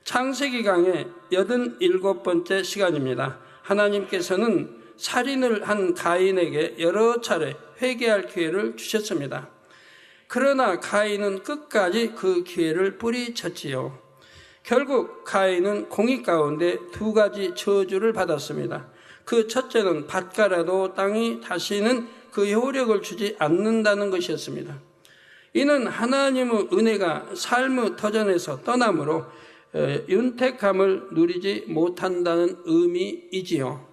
창세기 강의 87번째 시간입니다. 하나님께서는 살인을 한 가인에게 여러 차례 회개할 기회를 주셨습니다. 그러나 가인은 끝까지 그 기회를 뿌리쳤지요. 결국 가인은 공의 가운데 두 가지 저주를 받았습니다. 그 첫째는 밭가라도 땅이 다시는 그 효력을 주지 않는다는 것이었습니다. 이는 하나님의 은혜가 삶의 터전에서 떠남으로 윤택함을 누리지 못한다는 의미이지요.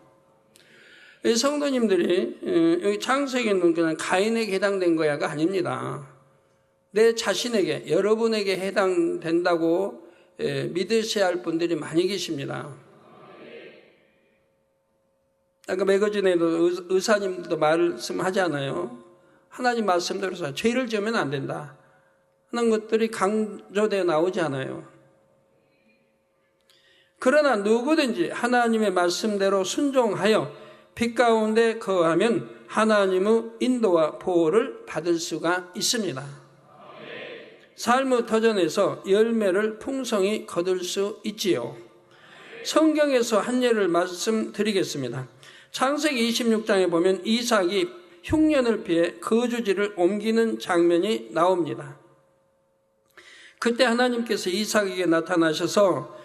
성도님들이 여기 창세기는 그냥 가인에게 해당된 거야가 아닙니다. 내 자신에게, 여러분에게 해당된다고 믿으셔야 할 분들이 많이 계십니다. 아까 매거진에도 의사님들도 말씀하잖아요. 하나님 말씀대로 죄를 지으면 안 된다 하는 것들이 강조되어 나오지 않아요. 그러나 누구든지 하나님의 말씀대로 순종하여 빛 가운데 거하면 하나님의 인도와 보호를 받을 수가 있습니다. 삶의 터전에서 열매를 풍성히 거둘 수 있지요. 성경에서 한 예를 말씀드리겠습니다. 창세기 26장에 보면 이삭이 흉년을 피해 거주지를 옮기는 장면이 나옵니다. 그때 하나님께서 이삭에게 나타나셔서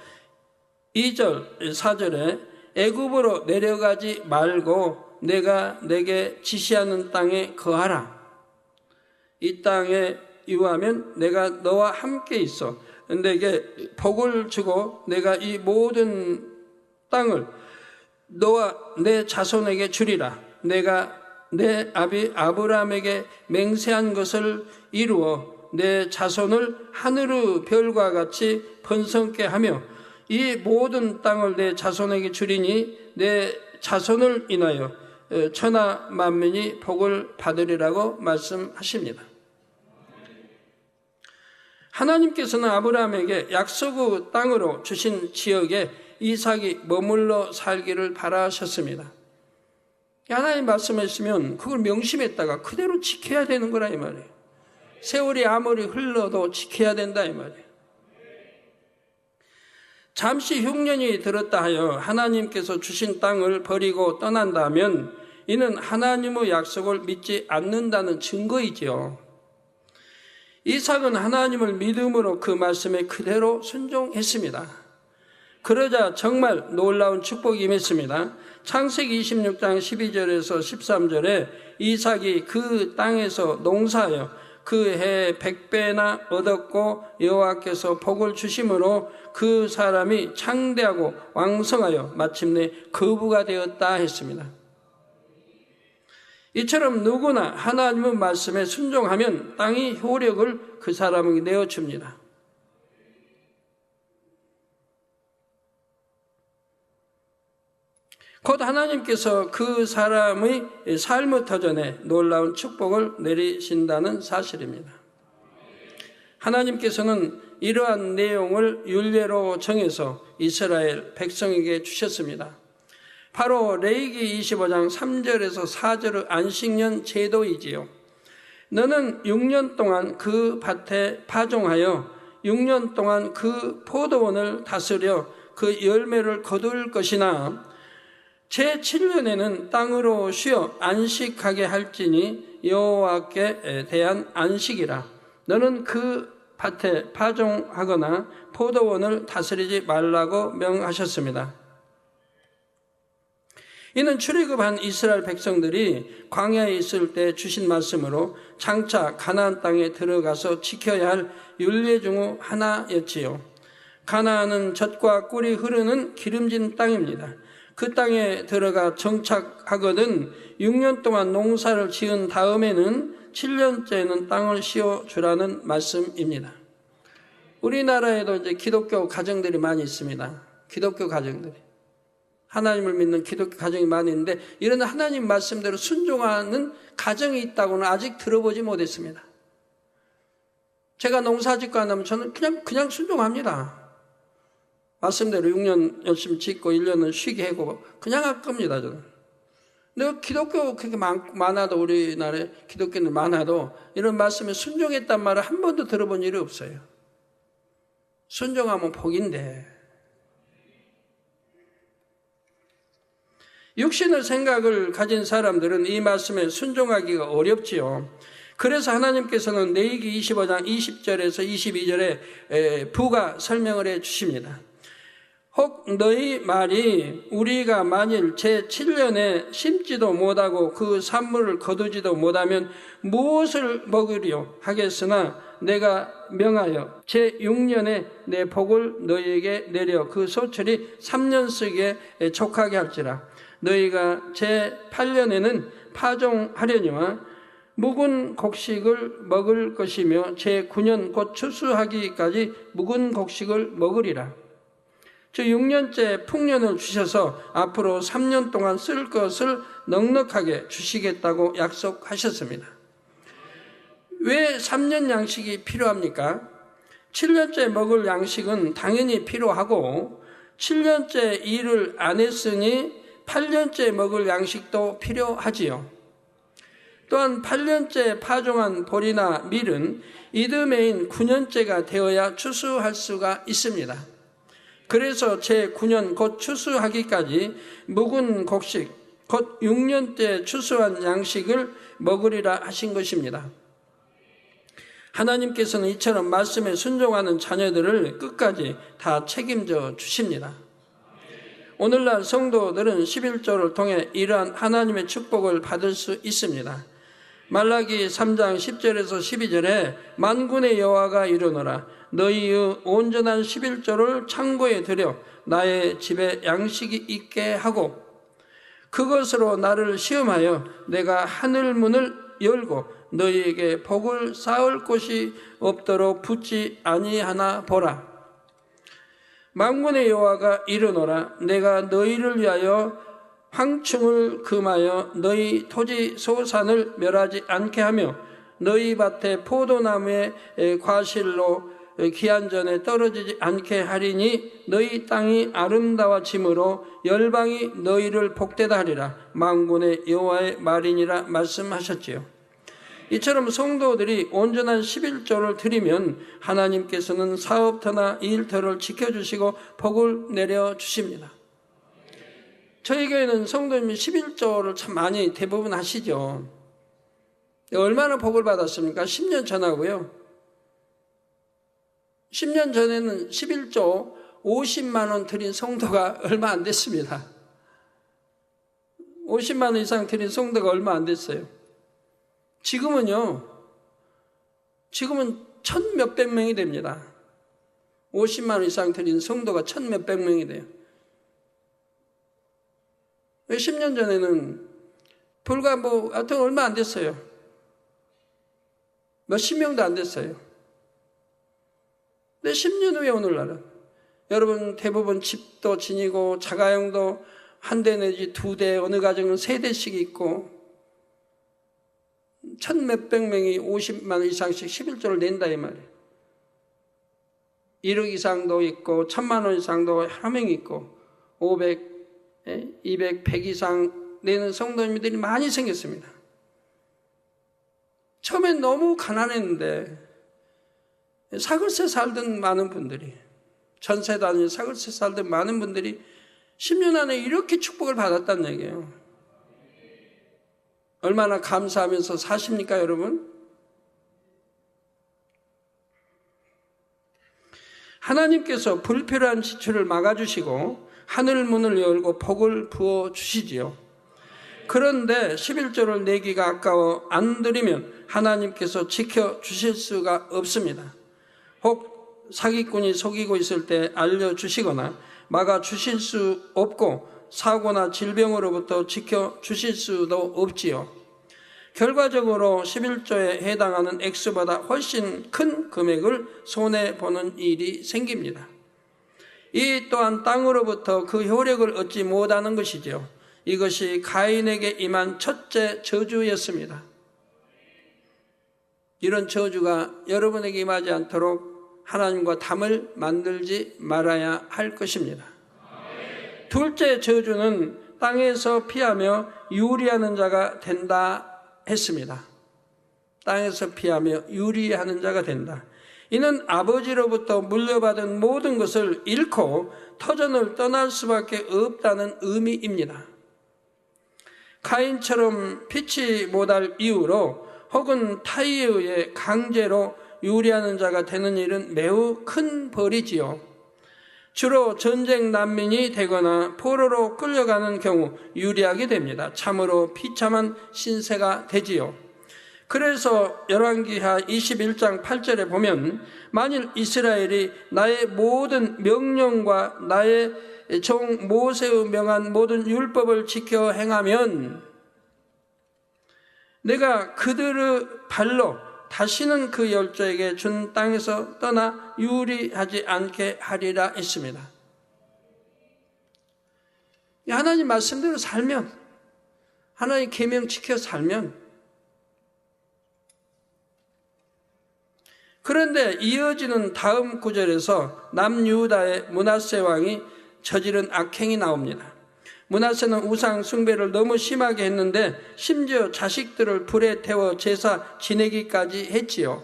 2절, 4절에 애굽으로 내려가지 말고 내가 내게 지시하는 땅에 거하라. 이 땅에 유하면 내가 너와 함께 있어 내게 복을 주고 내가 이 모든 땅을 너와 내 자손에게 주리라. 내가 내 아비 아브라함에게 맹세한 것을 이루어 내 자손을 하늘의 별과 같이 번성케 하며 이 모든 땅을 내 자손에게 주리니 내 자손을 인하여 천하 만민이 복을 받으리라고 말씀하십니다. 하나님께서는 아브라함에게 약속의 땅으로 주신 지역에 이삭이 머물러 살기를 바라셨습니다. 하나님 말씀하시면 그걸 명심했다가 그대로 지켜야 되는 거라 이 말이에요. 세월이 아무리 흘러도 지켜야 된다 이 말이에요. 잠시 흉년이 들었다 하여 하나님께서 주신 땅을 버리고 떠난다면 이는 하나님의 약속을 믿지 않는다는 증거이지요. 이삭은 하나님을 믿음으로 그 말씀에 그대로 순종했습니다. 그러자 정말 놀라운 축복이 임했습니다. 창세기 26장 12절에서 13절에 이삭이 그 땅에서 농사하여 그 해 100배나 얻었고 여호와께서 복을 주심으로 그 사람이 창대하고 왕성하여 마침내 거부가 되었다 했습니다. 이처럼 누구나 하나님의 말씀에 순종하면 땅이 효력을 그 사람에게 내어줍니다. 곧 하나님께서 그 사람의 삶의 터전에 놀라운 축복을 내리신다는 사실입니다. 하나님께서는 이러한 내용을 율례로 정해서 이스라엘 백성에게 주셨습니다. 바로 레위기 25장 3절에서 4절의 안식년 제도이지요. 너는 6년 동안 그 밭에 파종하여 6년 동안 그 포도원을 다스려 그 열매를 거둘 것이나 제7년에는 땅으로 쉬어 안식하게 할지니 여호와께 대한 안식이라. 너는 그 밭에 파종하거나 포도원을 다스리지 말라고 명하셨습니다. 이는 출애굽한 이스라엘 백성들이 광야에 있을 때 주신 말씀으로 장차 가나안 땅에 들어가서 지켜야 할 율례 중 하나였지요. 가나안은 젖과 꿀이 흐르는 기름진 땅입니다. 그 땅에 들어가 정착하거든 6년 동안 농사를 지은 다음에는 7년째는 땅을 씌워주라는 말씀입니다. 우리나라에도 이제 기독교 가정들이 많이 있습니다. 기독교 가정들이. 하나님을 믿는 기독교 가정이 많이 있는데 이런 하나님 말씀대로 순종하는 가정이 있다고는 아직 들어보지 못했습니다. 제가 농사 짓고 안 하면 저는 그냥 순종합니다. 말씀대로 6년 열심히 짓고 1년은 쉬게 하고 그냥 할 겁니다, 저는. 근데 기독교 그렇게 많아도 우리나라에 기독교는 많아도 이런 말씀에 순종했단 말을 한 번도 들어본 일이 없어요. 순종하면 복인데 육신의 생각을 가진 사람들은 이 말씀에 순종하기가 어렵지요. 그래서 하나님께서는 레위기 25장 20절에서 22절에 부가 설명을 해 주십니다. 혹 너희 말이 우리가 만일 제7년에 심지도 못하고 그 산물을 거두지도 못하면 무엇을 먹으리요 하겠으나 내가 명하여 제6년에 내 복을 너희에게 내려 그 소출이 3년 쓰기에 족하게 할지라. 너희가 제8년에는 파종하려니와 묵은 곡식을 먹을 것이며 제9년 곧 추수하기까지 묵은 곡식을 먹으리라. 즉 6년째 풍년을 주셔서 앞으로 3년 동안 쓸 것을 넉넉하게 주시겠다고 약속하셨습니다. 왜 3년 양식이 필요합니까? 7년째 먹을 양식은 당연히 필요하고 7년째 일을 안 했으니 8년째 먹을 양식도 필요하지요. 또한 8년째 파종한 보리나 밀은 이듬해인 9년째가 되어야 추수할 수가 있습니다. 그래서 제9년 곧 추수하기까지 묵은 곡식, 곧 6년째 추수한 양식을 먹으리라 하신 것입니다. 하나님께서는 이처럼 말씀에 순종하는 자녀들을 끝까지 다 책임져 주십니다. 오늘날 성도들은 11조를 통해 이러한 하나님의 축복을 받을 수 있습니다. 말라기 3장 10절에서 12절에 만군의 여호와가 이르노라 너희의 온전한 11조를 창고에 들여 나의 집에 양식이 있게 하고 그것으로 나를 시험하여 내가 하늘 문을 열고 너희에게 복을 쌓을 곳이 없도록 붙지 아니하나 보라. 만군의 여호와가 이르노라 내가 너희를 위하여 황충을 금하여 너희 토지 소산을 멸하지 않게 하며 너희 밭에 포도나무의 과실로 기한전에 떨어지지 않게 하리니 너희 땅이 아름다워짐으로 열방이 너희를 복되다 하리라. 만군의 여호와의 말이니라 말씀하셨지요. 이처럼 성도들이 온전한 11조를 드리면 하나님께서는 사업터나 일터를 지켜주시고 복을 내려주십니다. 저희 교회는 성도님이 11조를 참 많이 대부분 하시죠. 얼마나 복을 받았습니까? 10년 전하고요. 10년 전에는 11조 50만 원 드린 성도가 얼마 안 됐습니다. 50만 원 이상 드린 성도가 얼마 안 됐어요. 지금은 1,000몇백 명이 됩니다. 50만 원 이상 드린 성도가 1,000몇백 명이 돼요. 10년 전에는 불과 하여튼 얼마 안 됐어요. 몇십 명도 안 됐어요. 근데 10년 후에 오늘날은 여러분 대부분 집도 지니고 자가용도 한 대 내지 2대, 어느 가정은 3대씩 있고 1,000몇백 명이 50만 원 이상씩 11조를 낸다 이 말이에요. 1억 이상도 있고 1,000만 원 이상도 여러 명이 있고 500, 200, 100 이상 내는 성도님들이 많이 생겼습니다. 처음엔 너무 가난했는데 사글세 살던 많은 분들이 전세 다니는 사글세 살던 많은 분들이 10년 안에 이렇게 축복을 받았다는 얘기예요. 얼마나 감사하면서 사십니까 여러분? 하나님께서 불필요한 지출을 막아주시고 하늘 문을 열고 복을 부어주시지요. 그런데 11조를 내기가 아까워 안 드리면 하나님께서 지켜주실 수가 없습니다. 혹 사기꾼이 속이고 있을 때 알려주시거나 막아주실 수 없고 사고나 질병으로부터 지켜주실 수도 없지요. 결과적으로 11조에 해당하는 액수보다 훨씬 큰 금액을 손해보는 일이 생깁니다. 이 또한 땅으로부터 그 효력을 얻지 못하는 것이죠. 이것이 가인에게 임한 첫째 저주였습니다. 이런 저주가 여러분에게 임하지 않도록 하나님과 담을 만들지 말아야 할 것입니다. 둘째 저주는 땅에서 피하며 유리하는 자가 된다 했습니다. 땅에서 피하며 유리하는 자가 된다. 이는 아버지로부터 물려받은 모든 것을 잃고 터전을 떠날 수밖에 없다는 의미입니다. 가인처럼 피치 못할 이유로 혹은 타의에 의해 강제로 유리하는 자가 되는 일은 매우 큰 벌이지요. 주로 전쟁 난민이 되거나 포로로 끌려가는 경우 유리하게 됩니다. 참으로 비참한 신세가 되지요. 그래서 열왕기하 21장 8절에 보면 만일 이스라엘이 나의 모든 명령과 나의 종 모세의 명한 모든 율법을 지켜 행하면 내가 그들의 발로 다시는 그 열조에게 준 땅에서 떠나 유리하지 않게 하리라 했습니다. 하나님 말씀대로 살면, 하나님 계명 지켜 살면, 그런데 이어지는 다음 구절에서 남유다의 므낫세 왕이 저지른 악행이 나옵니다. 므낫세는 우상 숭배를 너무 심하게 했는데 심지어 자식들을 불에 태워 제사 지내기까지 했지요.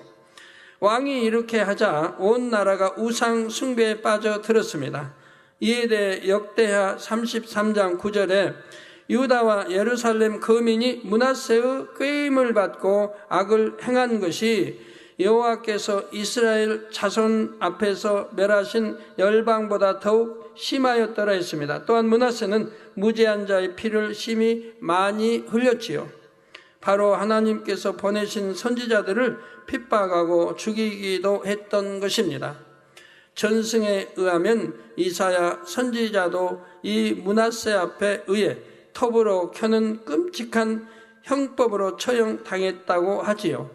왕이 이렇게 하자 온 나라가 우상 숭배에 빠져들었습니다. 이에 대해 역대하 33장 9절에 유다와 예루살렘 거민이 므낫세의 꾀임을 받고 악을 행한 것이 여호와께서 이스라엘 자손 앞에서 멸하신 열방보다 더욱 심하였더라 했습니다. 또한 므낫세는 무죄한 자의 피를 심히 많이 흘렸지요. 바로 하나님께서 보내신 선지자들을 핍박하고 죽이기도 했던 것입니다. 전승에 의하면 이사야 선지자도 이 므낫세 앞에 의해 톱으로 켜는 끔찍한 형법으로 처형당했다고 하지요.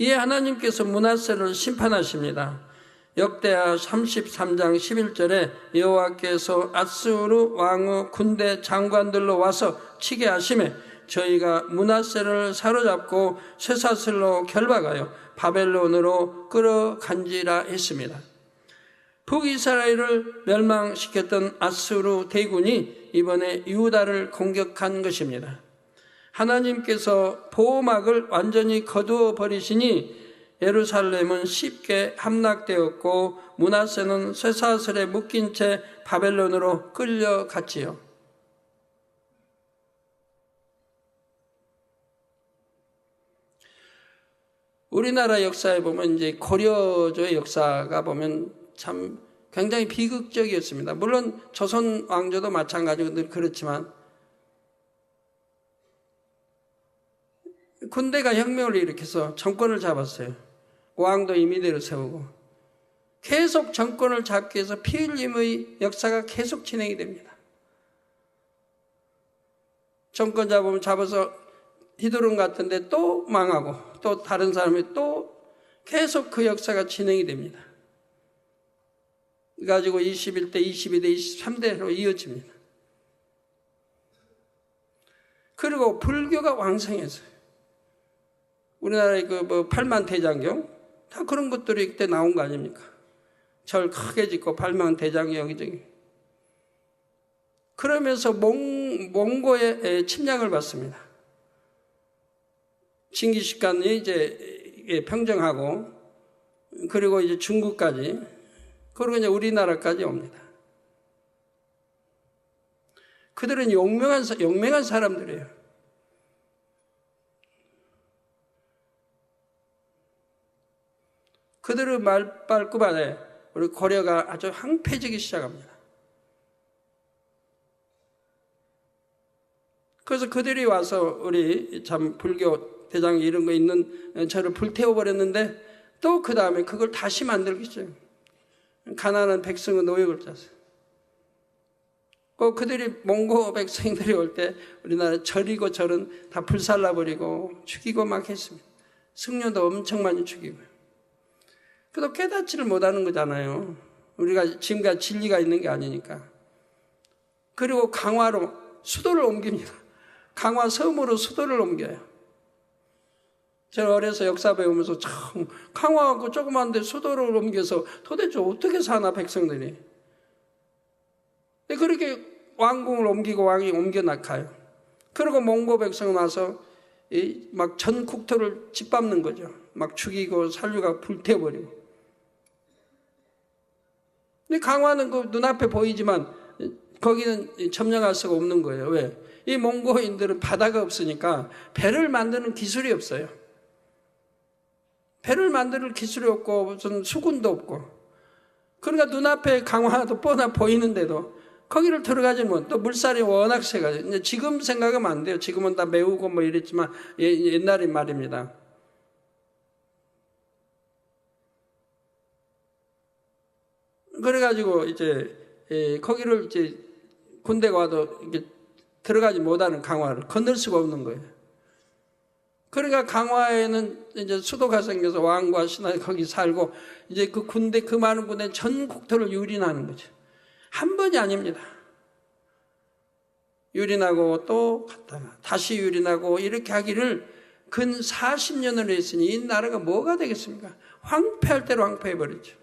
이에 하나님께서 므낫세를 심판하십니다. 역대하 33장 11절에 여호와께서 아수르 왕의 군대 장관들로 와서 치게 하시매 저희가 므낫세를 사로잡고 쇠사슬로 결박하여 바벨론으로 끌어간지라 했습니다. 북이스라엘을 멸망시켰던 아수르 대군이 이번에 유다를 공격한 것입니다. 하나님께서 보호막을 완전히 거두어 버리시니 예루살렘은 쉽게 함락되었고 므낫세는 쇠사슬에 묶인 채 바벨론으로 끌려갔지요. 우리나라 역사에 보면 이제 고려조의 역사가 보면 참 굉장히 비극적이었습니다. 물론 조선 왕조도 마찬가지고 늘 그렇지만 군대가 혁명을 일으켜서 정권을 잡았어요. 왕도 임의대로 세우고 계속 정권을 잡기 위해서 피 흘림의 역사가 계속 진행이 됩니다. 정권 잡아서 히드론 같은데 또 망하고 또 다른 사람이 또 계속 그 역사가 진행이 됩니다. 가지고 21대, 22대, 23대로 이어집니다. 그리고 불교가 왕성해서요. 우리나라의 팔만대장경 다 그런 것들이 그때 나온 거 아닙니까? 절 크게 짓고 팔만대장경 여기저기. 그러면서 몽고의 침략을 받습니다. 징기스칸이 이제 평정하고 그리고 이제 중국까지 그리고 이제 우리나라까지 옵니다. 그들은 용맹한 사람들이에요. 그들의 말발굽안에 우리 고려가 아주 황폐해지기 시작합니다. 그래서 그들이 와서 우리 참 불교 대장 이런 거 있는 저를 불태워버렸는데 또 그 다음에 그걸 다시 만들기 시작해요. 가난한 백성의 노역을 짰어요. 그들이 몽고 백성들이 올 때 우리나라 절이고 절은 다 불살라버리고 죽이고 막 했습니다. 승려도 엄청 많이 죽이고요. 그래도 깨닫지를 못하는 거잖아요. 우리가 지금까지 진리가 있는 게 아니니까. 그리고 강화로 수도를 옮깁니다. 강화 섬으로 수도를 옮겨요. 제가 어려서 역사 배우면서 참 강화하고 조그만데 수도를 옮겨서 도대체 어떻게 사나 백성들이. 그렇게 왕궁을 옮기고 왕이 옮겨 나가요. 그리고 몽고 백성 와서 막 전 국토를 짓밟는 거죠. 막 죽이고 살류가 불태워버리고. 근데 강화는 그 눈앞에 보이지만 거기는 점령할 수가 없는 거예요. 왜? 이 몽고인들은 바다가 없으니까 배를 만드는 기술이 없어요. 배를 만들 기술이 없고 무슨 수군도 없고, 그러니까 눈앞에 강화도 뻔하 보이는데도 거기를 들어가지 못. 또 물살이 워낙 세가지고, 지금 생각하면 안 돼요. 지금은 다 메우고 뭐 이랬지만 옛날인 말입니다. 그래가지고 이제 거기를 이제 군대가 와도 이게 들어가지 못하는 강화를 건널 수가 없는 거예요. 그러니까 강화에는 이제 수도가 생겨서 왕과 신하가 거기 살고, 이제 그 군대, 그 많은 군대 전 국토를 유린하는 거죠. 한 번이 아닙니다. 유린하고 또 갔다가 다시 유린하고 이렇게 하기를 근 40년을 했으니 이 나라가 뭐가 되겠습니까? 황폐할 대로 황폐해버렸죠.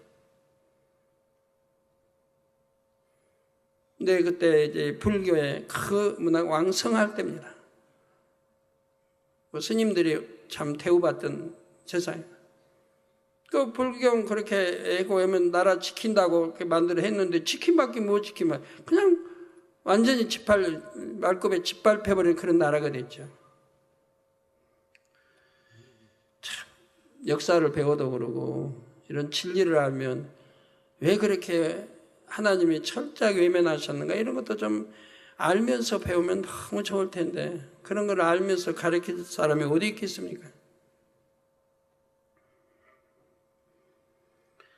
근데 그때 이제 불교의 그 문화가 왕성할 때입니다. 스님들이 참 대우받던 세상입니다. 그 불경 그렇게 애고하면 나라 지킨다고 이렇게 만들어 했는데, 지킨밖에 못 지키면 그냥 완전히 말급에 짓밟혀버린 그런 나라가 됐죠. 참, 역사를 배워도 그러고, 이런 진리를 알면 왜 그렇게 하나님이 철저하게 외면하셨는가, 이런 것도 좀 알면서 배우면 너무 좋을 텐데, 그런 걸 알면서 가르칠 사람이 어디 있겠습니까?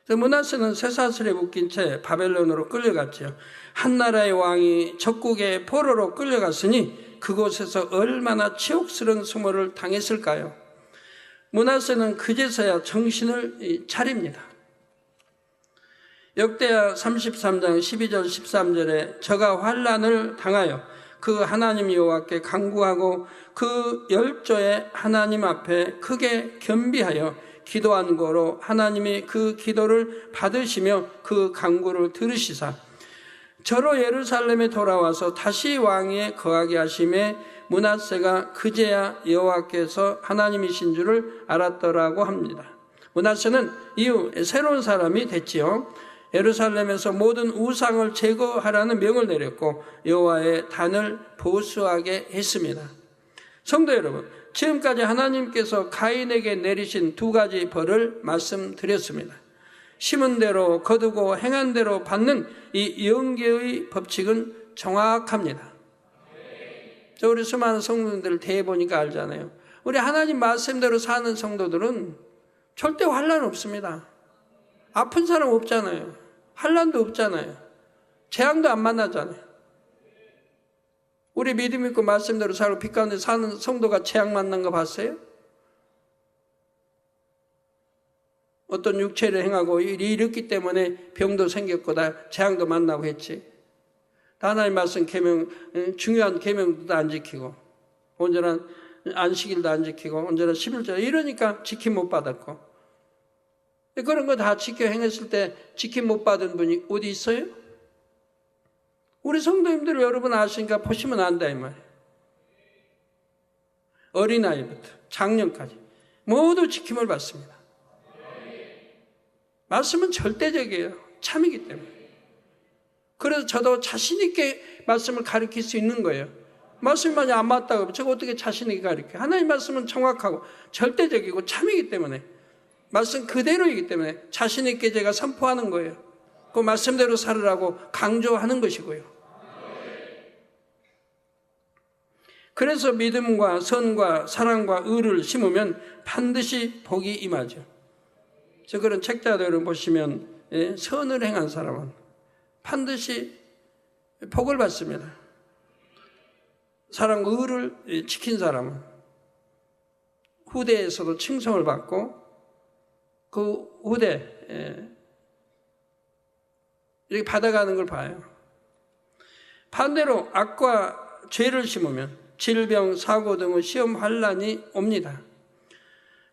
므낫세는 쇠사슬에 묶인 채 바벨론으로 끌려갔죠. 한 나라의 왕이 적국의 포로로 끌려갔으니 그곳에서 얼마나 치욕스러운 수모를 당했을까요? 므낫세는 그제서야 정신을 차립니다. 역대하 33장 12절 13절에 저가 환난을 당하여 그 하나님 여호와께 간구하고 그 열조의 하나님 앞에 크게 겸비하여 기도한 거로 하나님이 그 기도를 받으시며 그 간구를 들으시사 저로 예루살렘에 돌아와서 다시 왕위에 거하게 하심에 므낫세가 그제야 여호와께서 하나님이신 줄을 알았더라고 합니다. 므낫세는 이후 새로운 사람이 됐지요. 예루살렘에서 모든 우상을 제거하라는 명을 내렸고 여호와의 단을 보수하게 했습니다. 성도 여러분, 지금까지 하나님께서 가인에게 내리신 두 가지 벌을 말씀드렸습니다. 심은 대로 거두고 행한 대로 받는 이 영계의 법칙은 정확합니다. 우리 수많은 성도들을 대해보니까 알잖아요. 우리 하나님 말씀대로 사는 성도들은 절대 환난 없습니다. 아픈 사람 없잖아요. 환난도 없잖아요. 재앙도 안 만나잖아요. 우리 믿음 있고 말씀대로 살고 빛 가운데 사는 성도가 재앙 만난 거 봤어요? 어떤 육체를 행하고 일이 이렇기 때문에 병도 생겼고 다 재앙도 만나고 했지. 하나님 말씀 계명, 중요한 계명도 안 지키고, 온전한 안식일도 안 지키고, 온전한 11절 이러니까 지킴 못 받았고, 그런 거 다 지켜 행했을 때 지킴 못 받은 분이 어디 있어요? 우리 성도님들 여러분 아시니까 보시면 안다 이 말이에요. 어린아이부터 장년까지 모두 지킴을 받습니다. 말씀은 절대적이에요. 참이기 때문에. 그래서 저도 자신 있게 말씀을 가르칠 수 있는 거예요. 말씀이 만약 안 맞다고 하면 제가 어떻게 자신 있게 가르쳐요? 하나님 말씀은 정확하고 절대적이고 참이기 때문에, 말씀 그대로이기 때문에 자신 있게 제가 선포하는 거예요. 그 말씀대로 살으라고 강조하는 것이고요. 그래서 믿음과 선과 사랑과 의를 심으면 반드시 복이 임하죠. 저 그런 책자들을 보시면 선을 행한 사람은 반드시 복을 받습니다. 사랑과 의를 지킨 사람은 후대에서도 칭송을 받고 그 후대 이렇게 받아가는 걸 봐요. 반대로 악과 죄를 심으면 질병, 사고 등의 시험 환난이 옵니다.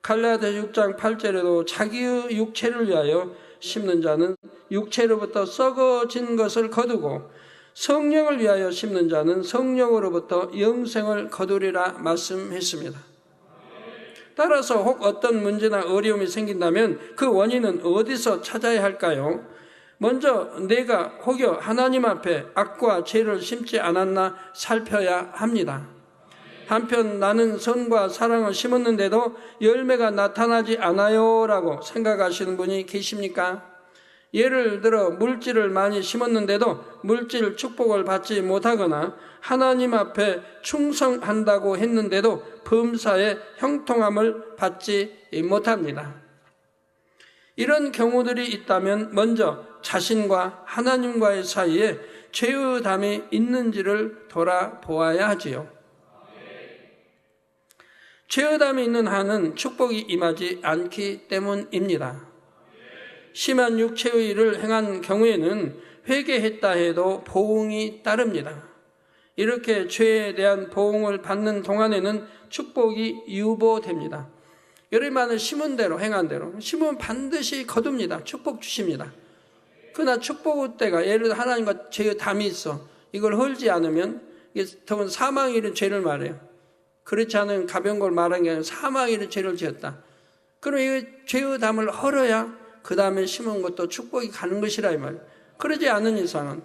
갈라디아 6장 8절에도 자기의 육체를 위하여 심는 자는 육체로부터 썩어진 것을 거두고 성령을 위하여 심는 자는 성령으로부터 영생을 거두리라 말씀했습니다. 따라서 혹 어떤 문제나 어려움이 생긴다면 그 원인은 어디서 찾아야 할까요? 먼저 내가 혹여 하나님 앞에 악과 죄를 심지 않았나 살펴야 합니다. 한편 나는 선과 사랑을 심었는데도 열매가 나타나지 않아요 라고 생각하시는 분이 계십니까? 예를 들어 물질을 많이 심었는데도 물질 축복을 받지 못하거나 하나님 앞에 충성한다고 했는데도 범사의 형통함을 받지 못합니다. 이런 경우들이 있다면 먼저 자신과 하나님과의 사이에 죄의담이 있는지를 돌아보아야 하지요. 죄의담이 있는 한은 축복이 임하지 않기 때문입니다. 심한 육체의 일을 행한 경우에는 회개했다 해도 보응이 따릅니다. 이렇게 죄에 대한 보응을 받는 동안에는 축복이 유보됩니다. 여러분은 심은 대로 행한 대로 심으면 반드시 거둡니다. 축복 주십니다. 그러나 축복의 때가 예를 들어 하나님과 죄의 담이 있어 이걸 헐지 않으면 더군 사망에 이른 죄를 말해요. 그렇지 않은 가벼운 걸 말한 게 아니라 사망에 이른 죄를 지었다. 그럼 이 죄의 담을 헐어야 그 다음에 심은 것도 축복이 가는 것이라 이 말이에요. 그러지 않는 이상은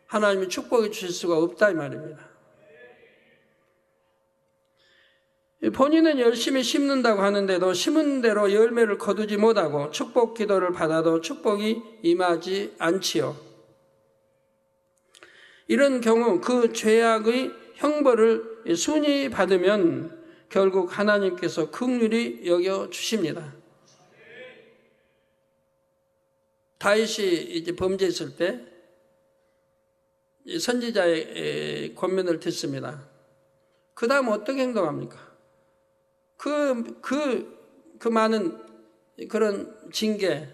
하나님이 축복해 주실 수가 없다 이 말입니다. 본인은 열심히 심는다고 하는데도 심은 대로 열매를 거두지 못하고 축복 기도를 받아도 축복이 임하지 않지요. 이런 경우 그 죄악의 형벌을 순히 받으면 결국 하나님께서 긍휼히 여겨주십니다. 다윗이 이제 범죄했을 때 선지자의 권면을 듣습니다. 그 다음 어떻게 행동합니까? 그 많은 그런 징계,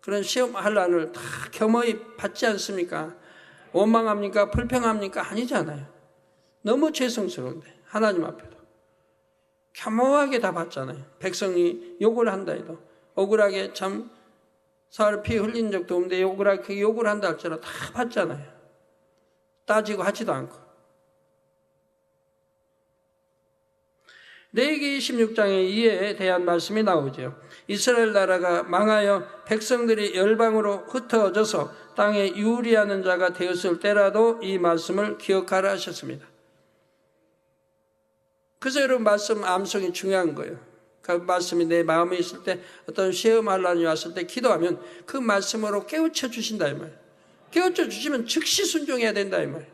그런 시험 한란을 다 겸허히 받지 않습니까? 원망합니까? 불평합니까? 아니잖아요. 너무 죄송스러운데 하나님 앞에도 겸허하게 다 받잖아요. 백성이 욕을 한다 해도 억울하게 참 사흘 피 흘린 적도 없는데 억울하게 욕을 한다 할지라도 다 받잖아요. 따지고 하지도 않고. 레위기 26장에 이에 대한 말씀이 나오죠. 이스라엘 나라가 망하여 백성들이 열방으로 흩어져서 땅에 유리하는 자가 되었을 때라도 이 말씀을 기억하라 하셨습니다. 그래서 여러분 말씀 암송이 중요한 거예요. 그 말씀이 내 마음에 있을 때 어떤 시험 환란이 왔을 때 기도하면 그 말씀으로 깨우쳐 주신다 이 말이에요. 깨우쳐 주시면 즉시 순종해야 된다 이 말이에요.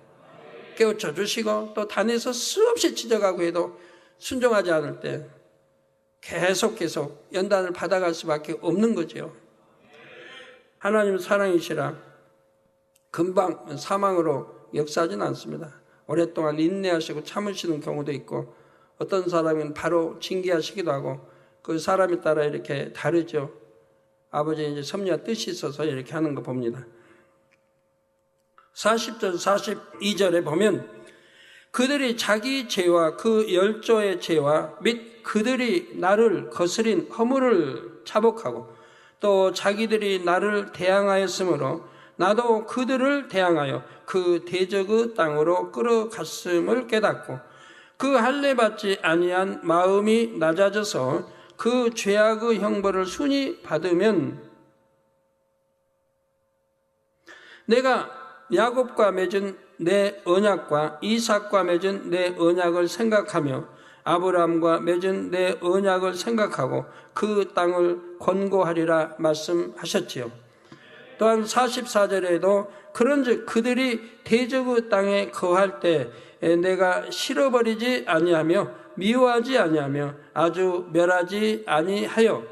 깨우쳐 주시고 또 단에서 수없이 지적하고 해도 순종하지 않을 때 계속 연단을 받아갈 수밖에 없는 거죠. 하나님은 사랑이시라 금방 사망으로 역사하지는 않습니다. 오랫동안 인내하시고 참으시는 경우도 있고 어떤 사람은 바로 징계하시기도 하고 그 사람에 따라 이렇게 다르죠. 아버지의 이제 섭리와 뜻이 있어서 이렇게 하는 거 봅니다. 40절 42절에 보면 그들이 자기 죄와 그 열조의 죄와 및 그들이 나를 거스린 허물을 자복하고 또 자기들이 나를 대항하였으므로 나도 그들을 대항하여 그 대적의 땅으로 끌어갔음을 깨닫고 그 할례 받지 아니한 마음이 낮아져서 그 죄악의 형벌을 순히 받으면 내가 야곱과 맺은 내 언약과 이삭과 맺은 내 언약을 생각하며 아브라함과 맺은 내 언약을 생각하고 그 땅을 권고하리라 말씀하셨지요. 또한 44절에도 그런즉 그들이 대적의 땅에 거할 때 내가 실어버리지 아니하며 미워하지 아니하며 아주 멸하지 아니하여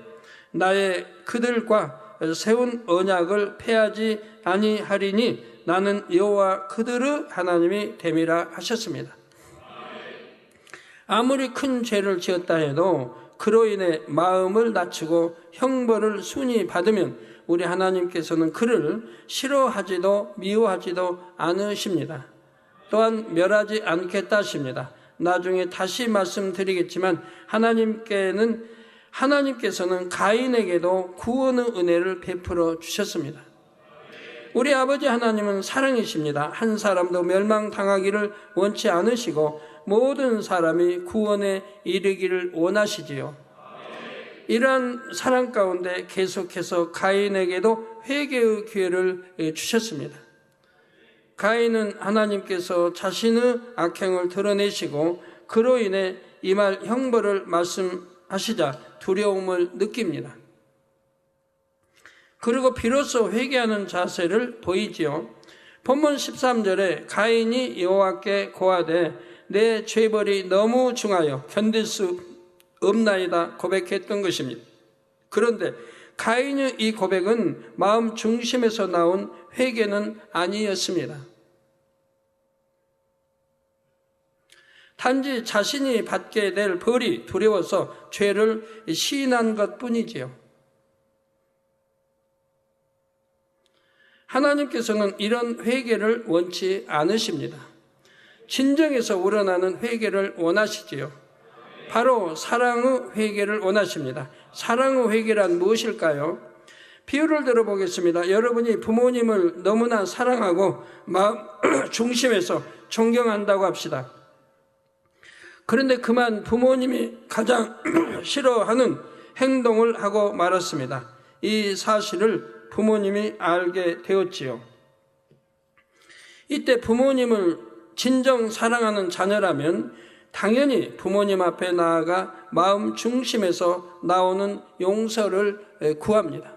나의 그들과 세운 언약을 폐하지 아니하리니 나는 여호와 그들의 하나님이 됨이라 하셨습니다. 아무리 큰 죄를 지었다 해도 그로 인해 마음을 낮추고 형벌을 순히 받으면 우리 하나님께서는 그를 싫어하지도 미워하지도 않으십니다. 또한 멸하지 않겠다 하십니다. 나중에 다시 말씀드리겠지만 하나님께서는 가인에게도 구원의 은혜를 베풀어 주셨습니다. 우리 아버지 하나님은 사랑이십니다. 한 사람도 멸망당하기를 원치 않으시고 모든 사람이 구원에 이르기를 원하시지요. 이러한 사랑 가운데 계속해서 가인에게도 회개의 기회를 주셨습니다. 가인은 하나님께서 자신의 악행을 드러내시고 그로 인해 임할 형벌을 말씀하시자 두려움을 느낍니다. 그리고 비로소 회개하는 자세를 보이지요. 본문 13절에 가인이 여호와께 고하되 내 죄벌이 너무 중하여 견딜 수 없나이다 고백했던 것입니다. 그런데 가인의 이 고백은 마음 중심에서 나온 회개는 아니었습니다. 단지 자신이 받게 될 벌이 두려워서 죄를 시인한 것뿐이지요. 하나님께서는 이런 회개를 원치 않으십니다. 진정에서 우러나는 회개를 원하시지요. 바로 사랑의 회개를 원하십니다. 사랑의 회개란 무엇일까요? 비유를 들어보겠습니다. 여러분이 부모님을 너무나 사랑하고 마음 중심에서 존경한다고 합시다. 그런데 그만 부모님이 가장 싫어하는 행동을 하고 말았습니다. 이 사실을 부모님이 알게 되었지요. 이때 부모님을 진정 사랑하는 자녀라면 당연히 부모님 앞에 나아가 마음 중심에서 나오는 용서를 구합니다.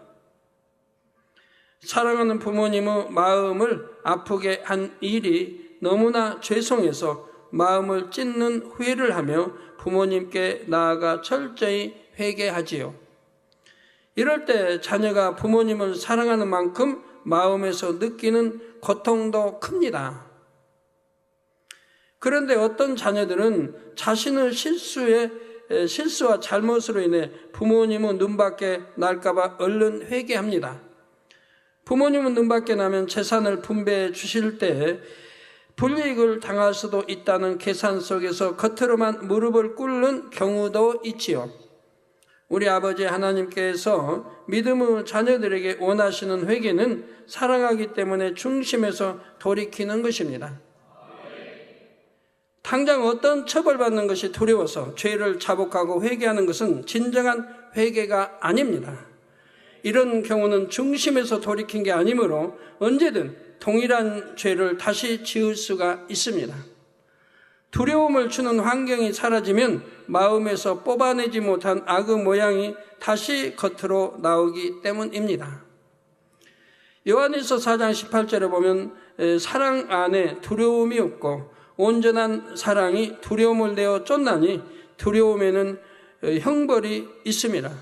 사랑하는 부모님의 마음을 아프게 한 일이 너무나 죄송해서 마음을 찢는 후회를 하며 부모님께 나아가 철저히 회개하지요. 이럴 때 자녀가 부모님을 사랑하는 만큼 마음에서 느끼는 고통도 큽니다. 그런데 어떤 자녀들은 자신의 실수와 잘못으로 인해 부모님은 눈밖에 날까봐 얼른 회개합니다. 부모님은 눈밖에 나면 재산을 분배해 주실 때 불이익을 당할 수도 있다는 계산 속에서 겉으로만 무릎을 꿇는 경우도 있지요. 우리 아버지 하나님께서 믿음의 자녀들에게 원하시는 회개는 사랑하기 때문에 중심에서 돌이키는 것입니다. 당장 어떤 처벌받는 것이 두려워서 죄를 자복하고 회개하는 것은 진정한 회개가 아닙니다. 이런 경우는 중심에서 돌이킨 게 아니므로 언제든 동일한 죄를 다시 지을 수가 있습니다. 두려움을 주는 환경이 사라지면 마음에서 뽑아내지 못한 악의 모양이 다시 겉으로 나오기 때문입니다. 요한일서 4장 18절에 보면 사랑 안에 두려움이 없고 온전한 사랑이 두려움을 내어 쫓나니 두려움에는 형벌이 있습니다.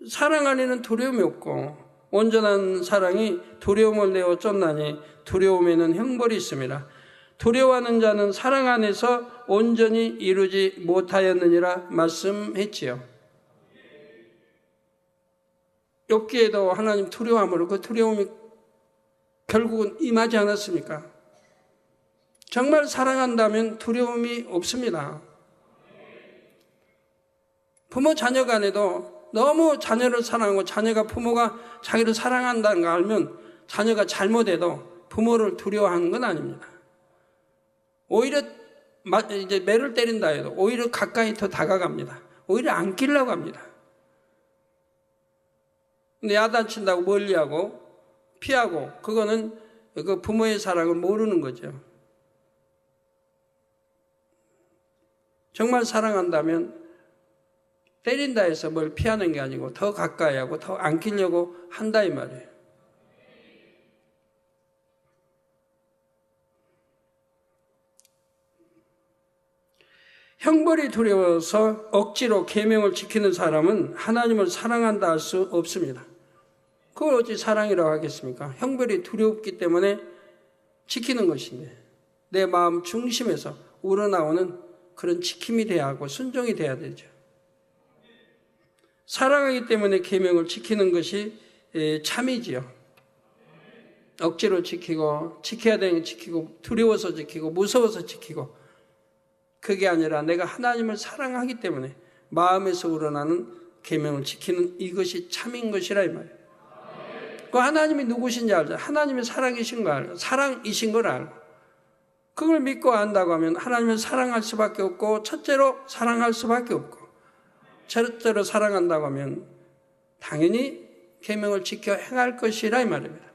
사랑 안에는 두려움이 없고 온전한 사랑이 두려움을 내어 쫓나니 두려움에는 형벌이 있습니다. 두려워하는 자는 사랑 안에서 온전히 이루지 못하였느니라 말씀했지요. 욥기에도 하나님 두려워함으로 그 두려움이 결국은 임하지 않았습니까? 정말 사랑한다면 두려움이 없습니다. 부모 자녀 간에도 너무 자녀를 사랑하고 자녀가 부모가 자기를 사랑한다는 걸 알면 자녀가 잘못해도 부모를 두려워하는 건 아닙니다. 오히려 이제 매를 때린다 해도 오히려 가까이 더 다가갑니다. 오히려 안기려고 합니다. 근데 야단친다고 멀리하고 피하고 그거는 그 부모의 사랑을 모르는 거죠. 정말 사랑한다면 때린다 해서 뭘 피하는 게 아니고 더 가까이 하고 더 안기려고 한다 이 말이에요. 형벌이 두려워서 억지로 계명을 지키는 사람은 하나님을 사랑한다 할 수 없습니다. 그걸 어찌 사랑이라고 하겠습니까? 형벌이 두렵기 때문에 지키는 것인데 내 마음 중심에서 우러나오는 그런 지킴이 돼야 하고 순종이 돼야 되죠. 사랑하기 때문에 계명을 지키는 것이 참이지요. 억지로 지키고 지켜야 되는 거 지키고 두려워서 지키고 무서워서 지키고 그게 아니라 내가 하나님을 사랑하기 때문에 마음에서 우러나는 계명을 지키는 이것이 참인 것이라 이 말이에요. 그 하나님이 누구신지 알죠. 하나님이 사랑이신 걸 알고 사랑이신 걸 알고 그걸 믿고 안다고 하면 하나님을 사랑할 수밖에 없고 첫째로 사랑할 수밖에 없고 철저로 사랑한다고 하면 당연히 계명을 지켜 행할 것이라 이 말입니다.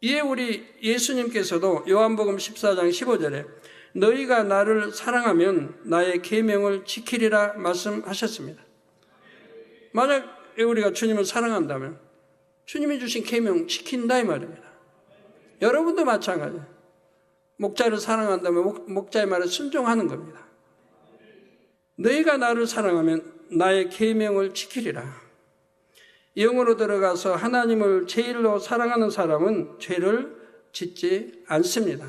이에 우리 예수님께서도 요한복음 14장 15절에 너희가 나를 사랑하면 나의 계명을 지키리라 말씀하셨습니다. 만약 우리가 주님을 사랑한다면 주님이 주신 계명 지킨다 이 말입니다. 여러분도 마찬가지예요. 목자를 사랑한다면 목자의 말에 순종하는 겁니다. 너희가 나를 사랑하면 나의 계명을 지키리라. 영으로 들어가서 하나님을 제일로 사랑하는 사람은 죄를 짓지 않습니다.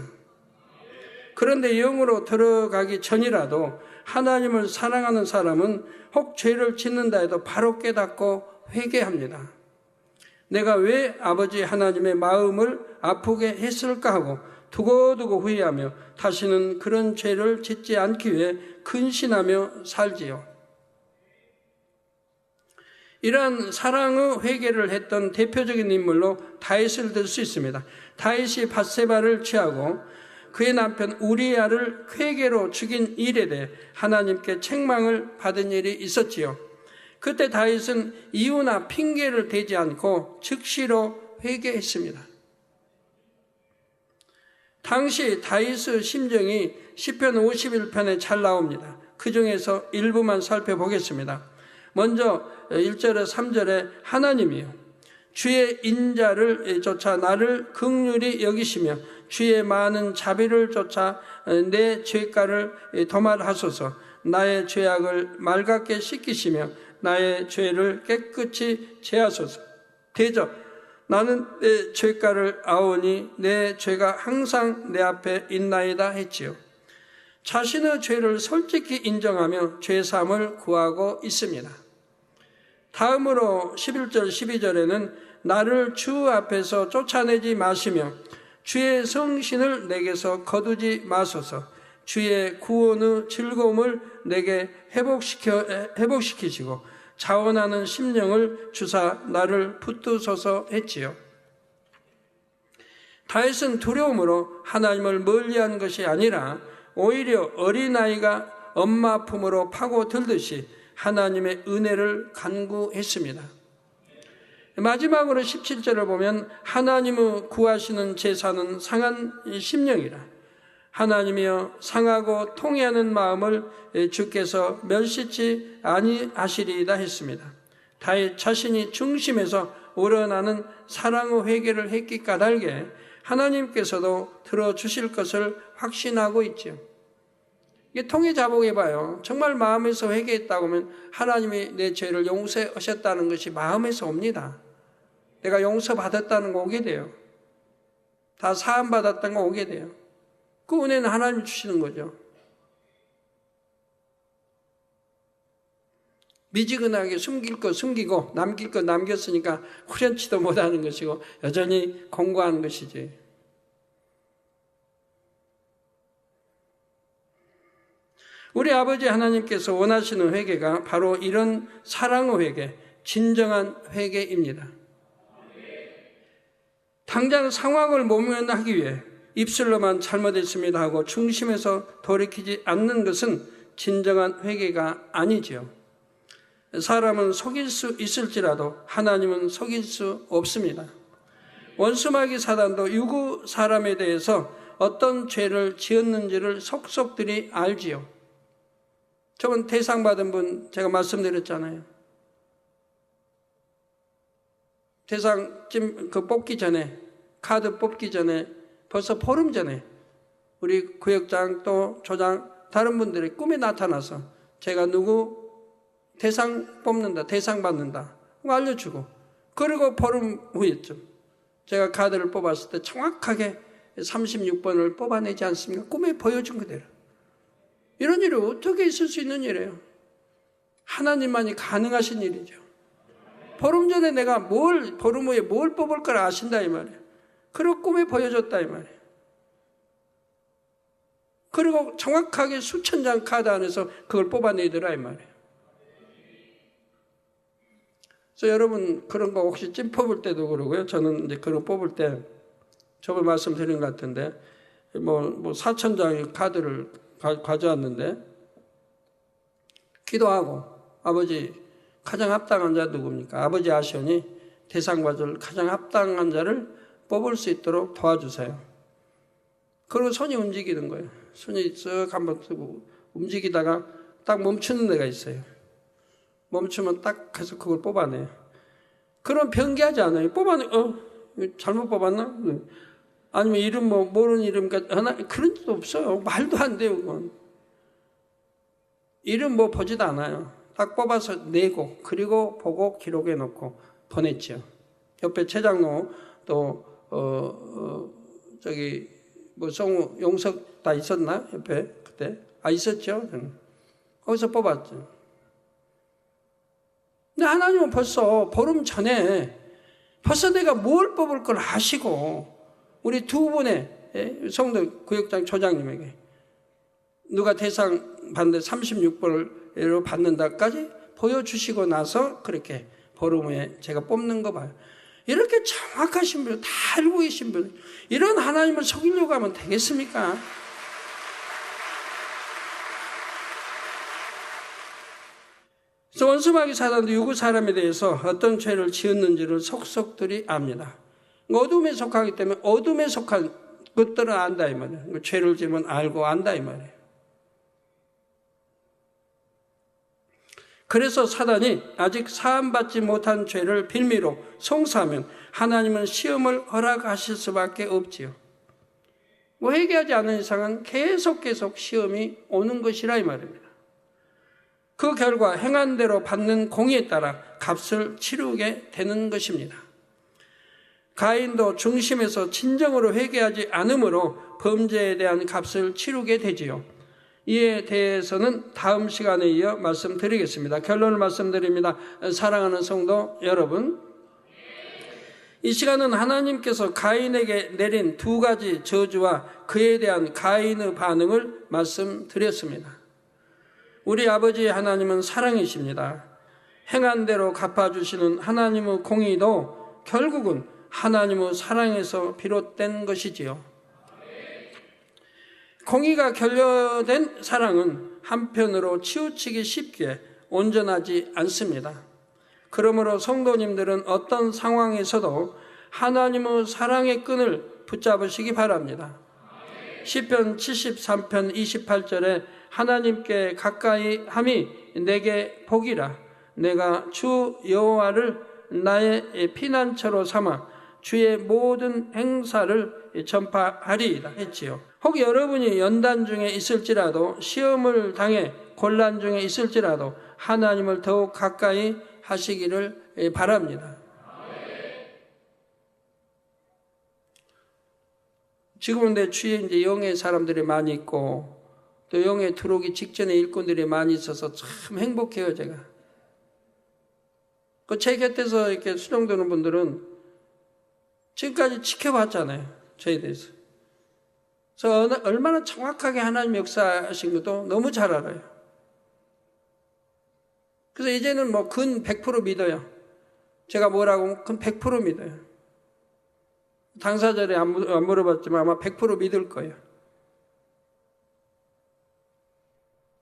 그런데 영으로 들어가기 전이라도 하나님을 사랑하는 사람은 혹 죄를 짓는다 해도 바로 깨닫고 회개합니다. 내가 왜 아버지 하나님의 마음을 아프게 했을까 하고 두고두고 후회하며 다시는 그런 죄를 짓지 않기 위해 근신하며 살지요. 이러한 사랑의 회개를 했던 대표적인 인물로 다윗을 들 수 있습니다. 다윗이 밧세바를 취하고 그의 남편 우리야를 쾌계로 죽인 일에 대해 하나님께 책망을 받은 일이 있었지요. 그때 다윗은 이유나 핑계를 대지 않고 즉시로 회개했습니다. 당시 다윗의 심정이 시편 51편에 잘 나옵니다. 그 중에서 일부만 살펴보겠습니다. 먼저 1절에 3절에 하나님이요 주의 인자를 쫓아 나를 긍휼히 여기시며 주의 많은 자비를 쫓아 내 죄가를 도말하소서. 나의 죄악을 맑게 씻기시며 나의 죄를 깨끗이 제하소서. 대저 나는 내 죄가를 아오니 내 죄가 항상 내 앞에 있나이다 했지요. 자신의 죄를 솔직히 인정하며 죄사함을 구하고 있습니다. 다음으로 11절 12절에는 나를 주 앞에서 쫓아내지 마시며 주의 성신을 내게서 거두지 마소서. 주의 구원의 즐거움을 내게 회복시키시고 자원하는 심령을 주사 나를 붙드소서 했지요. 다윗은 두려움으로 하나님을 멀리한 것이 아니라 오히려 어린아이가 엄마 품으로 파고들듯이 하나님의 은혜를 간구했습니다. 마지막으로 17절을 보면 하나님의 구하시는 제사는 상한 심령이라. 하나님이여 상하고 통회하는 마음을 주께서 멸시치 아니하시리이다 했습니다. 다윗 자신이 중심에서 우러나는 사랑의 회개를 했기 까닭에 하나님께서도 들어주실 것을 확신하고 있죠. 이게 통해 자복해봐요. 정말 마음에서 회개했다고 하면 하나님이 내 죄를 용서하셨다는 것이 마음에서 옵니다. 내가 용서받았다는 거 오게 돼요. 다 사함받았다는 거 오게 돼요. 그 은혜는 하나님이 주시는 거죠. 미지근하게 숨길 거 숨기고 남길 거 남겼으니까 후련치도 못하는 것이고 여전히 공고하는 것이지. 우리 아버지 하나님께서 원하시는 회개가 바로 이런 사랑의 회개, 진정한 회개입니다. 당장 상황을 모면하기 위해 입술로만 잘못했습니다 하고 중심에서 돌이키지 않는 것은 진정한 회개가 아니지요. 사람은 속일 수 있을지라도 하나님은 속일 수 없습니다. 원수마귀 사단도 유구 사람에 대해서 어떤 죄를 지었는지를 속속들이 알지요. 저번 대상 받은 분 제가 말씀드렸잖아요. 대상 그 뽑기 전에, 카드 뽑기 전에 벌써 보름 전에 우리 구역장 또 조장 다른 분들이 꿈에 나타나서 제가 누구 대상 뽑는다, 대상 받는다 알려주고, 그리고 보름 후에쯤 제가 카드를 뽑았을 때 정확하게 36번을 뽑아내지 않습니까? 꿈에 보여준 그대로. 이런 일이 어떻게 있을 수 있는 일이에요? 하나님만이 가능하신 일이죠. 보름 전에 내가 보름 후에 뭘 뽑을 걸 아신다 이 말이에요. 그리고 꿈에 보여줬다 이 말이에요. 그리고 정확하게 수천 장 카드 안에서 그걸 뽑아내더라 이 말이에요. 그래서 여러분 그런 거 혹시 찜 뽑을 때도 그러고요. 저는 이제 그런 거 뽑을 때 저번 말씀드린 것 같은데 뭐 4천 장의 카드를 가져왔는데 기도하고 아버지 가장 합당한 자 누굽니까? 아버지 아시오니 대상받을 가장 합당한 자를 뽑을 수 있도록 도와주세요. 그리고 손이 움직이는 거예요. 손이 쓱 한번 쓰고 움직이다가 딱 멈추는 데가 있어요. 멈추면 딱 해서 그걸 뽑아내요. 그럼 변기하지 않아요. 잘못 뽑았나? 아니면 이름 모르는 이름까지 하나? 그런 것도 없어요. 말도 안 돼요, 그건. 이름 보지도 않아요. 딱 뽑아서 내고, 그리고 보고 기록해 놓고 보냈죠. 옆에 최장로 또, 성우, 용석 다 있었나? 옆에, 그때? 있었죠. 거기서 뽑았죠. 근데 하나님은 벌써 보름 전에 벌써 내가 뭘 뽑을 걸 아시고 우리 두 분의 성도 구역장 조장님에게 누가 대상 받는데 36번을 받는다까지 보여주시고 나서 그렇게 보름 후에 제가 뽑는 거 봐요. 이렇게 정확하신 분, 다 알고 계신 분, 이런 하나님을 속이려고 하면 되겠습니까? 그래서 원수마귀 사단도 유구 사람에 대해서 어떤 죄를 지었는지를 속속들이 압니다. 어둠에 속하기 때문에 어둠에 속한 것들은 안다 이 말이에요. 죄를 지으면 알고 안다 이 말이에요. 그래서 사단이 아직 사함받지 못한 죄를 빌미로 송사하면 하나님은 시험을 허락하실 수밖에 없지요. 회개하지 않는 이상은 계속 시험이 오는 것이라 이 말입니다. 그 결과 행한 대로 받는 공의에 따라 값을 치르게 되는 것입니다. 가인도 중심에서 진정으로 회개하지 않으므로 범죄에 대한 값을 치르게 되지요. 이에 대해서는 다음 시간에 이어 말씀드리겠습니다. 결론을 말씀드립니다. 사랑하는 성도 여러분, 이 시간은 하나님께서 가인에게 내린 두 가지 저주와 그에 대한 가인의 반응을 말씀드렸습니다. 우리 아버지 하나님은 사랑이십니다. 행한 대로 갚아주시는 하나님의 공의도 결국은 하나님의 사랑에서 비롯된 것이지요. 공의가 결여된 사랑은 한편으로 치우치기 쉽게 온전하지 않습니다. 그러므로 성도님들은 어떤 상황에서도 하나님의 사랑의 끈을 붙잡으시기 바랍니다. 시편 73편 28절에 하나님께 가까이 함이 내게 복이라. 내가 주 여호와를 나의 피난처로 삼아 주의 모든 행사를 전파하리이다 했지요. 혹 여러분이 연단 중에 있을지라도 시험을 당해 곤란 중에 있을지라도 하나님을 더욱 가까이 하시기를 바랍니다. 지금은 내 주위에 이제 영의 사람들이 많이 있고 또 영에 들어오기 직전에 일꾼들이 많이 있어서 참 행복해요, 제가. 그 제 곁에서 이렇게 수종되는 분들은 지금까지 지켜봤잖아요, 저에 대해서. 그래서 얼마나 정확하게 하나님 역사하신 것도 너무 잘 알아요. 그래서 이제는 근 100% 믿어요. 제가 뭐라고 하면 근 100% 믿어요. 당사자들이 안 물어봤지만 아마 100% 믿을 거예요.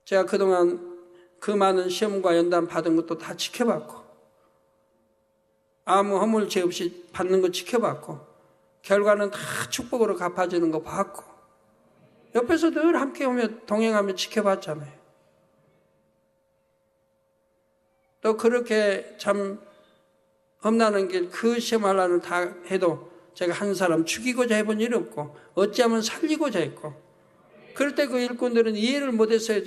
제가 그동안 그 많은 시험과 연단 받은 것도 다 지켜봤고 아무 허물 죄 없이 받는 거 지켜봤고 결과는 다 축복으로 갚아지는 거 봤고 옆에서 늘 함께 오며 동행하며 지켜봤잖아요. 또 그렇게 참 험난한 길 그 시험하려는 다 해도 제가 한 사람 죽이고자 해본 일이 없고 어찌하면 살리고자 했고 그럴 때 그 일꾼들은 이해를 못했어요.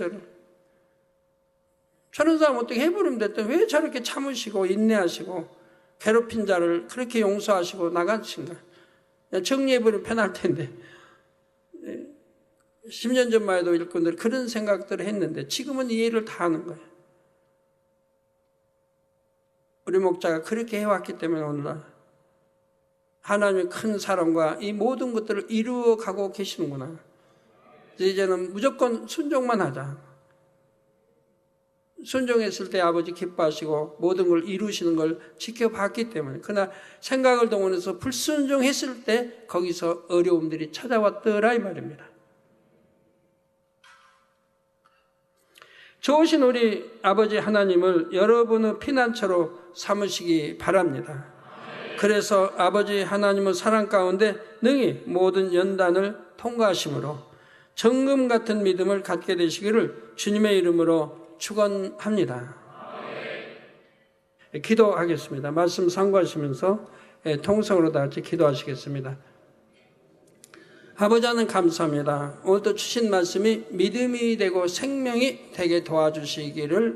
저런 사람 어떻게 해버리면 됐다. 왜 저렇게 참으시고 인내하시고 괴롭힌 자를 그렇게 용서하시고 나가신가. 정리해버리면 편할 텐데 10년 전만 해도 일꾼들이 그런 생각들을 했는데 지금은 이해를 다 하는 거예요. 우리 목자가 그렇게 해왔기 때문에 오늘날 하나님의 큰 사랑과 이 모든 것들을 이루어가고 계시는구나. 이제는 무조건 순종만 하자. 순종했을 때 아버지 기뻐하시고 모든 걸 이루시는 걸 지켜봤기 때문에 그러나 생각을 동원해서 불순종했을 때 거기서 어려움들이 찾아왔더라 이 말입니다. 좋으신 우리 아버지 하나님을 여러분의 피난처로 삼으시기 바랍니다. 그래서 아버지 하나님의 사랑 가운데 능히 모든 연단을 통과하심으로 정금 같은 믿음을 갖게 되시기를 주님의 이름으로 축원합니다. 기도하겠습니다. 말씀 상고하시면서 통성으로 다 같이 기도하시겠습니다. 아버지 하나님 감사합니다. 오늘도 주신 말씀이 믿음이 되고 생명이 되게 도와주시기를